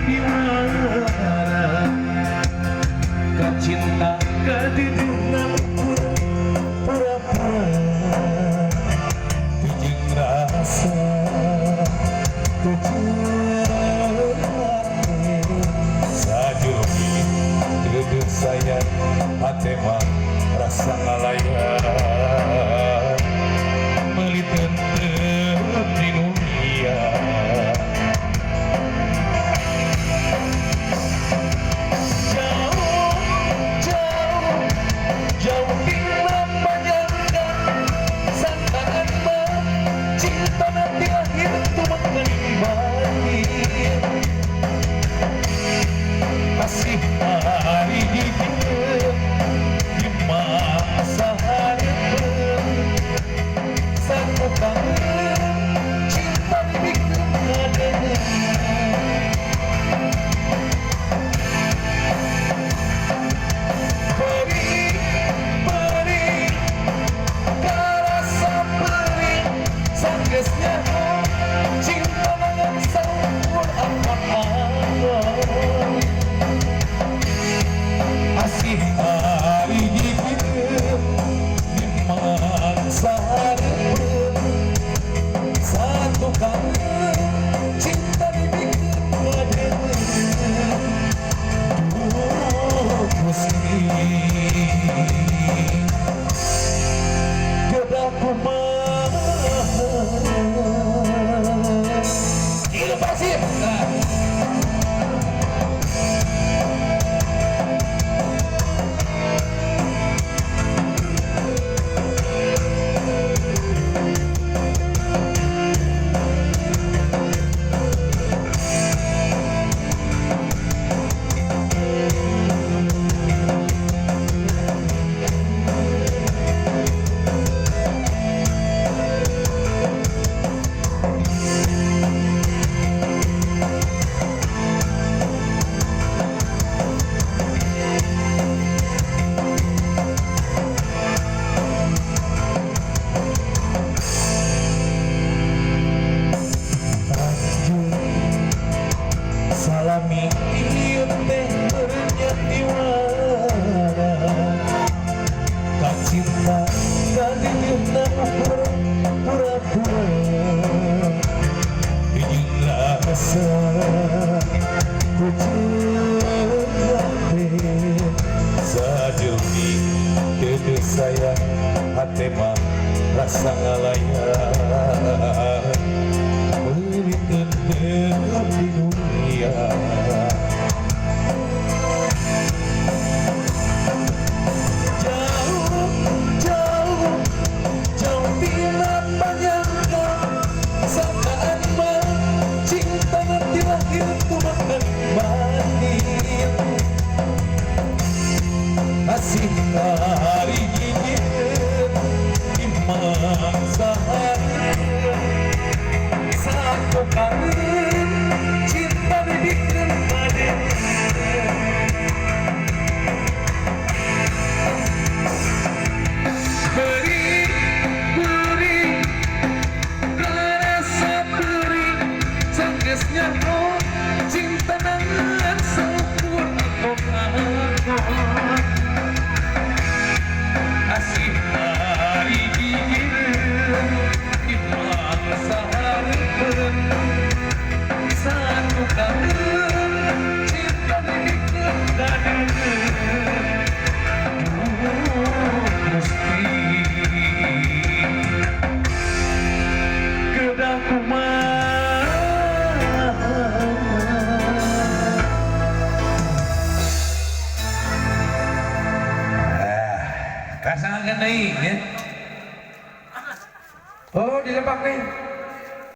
Iwara kacinta kadidinan pura-pura bijing rasa kecuali sajumi duduk sayang hati mah rasa ngalayan meuli tenteu di dunia jauh bila panjangkan sangkaan mah cinta nanti akhir tu mengimani kasih hari hidup di masa harapan satu kangen cinta dibikin adanya cinta dengan sempur aman asih hari hidup di masa harapan satu kangen cinta dibikin adanya Gusti kedaku Gila pasir. Salami ieu teh bernyati wara kacinta kadidina pura-pura bijing rasa kucing sajumi teu sayang hate mah rasa ngalayan meuli tenteu di dunia jauh bila panjangkan sangkaan mah cinta nanti lahir tu makan mati kasih hari hidup di masa satu kangen cinta dibikin adanya beri rasa beri sanggesnya oh cinta dengan sempur aku asih hari hidup di masa harapan satu kangen cinta dibikin adanya Gusti kedaku mah kasangan deui ya. Oh, dilepak nih.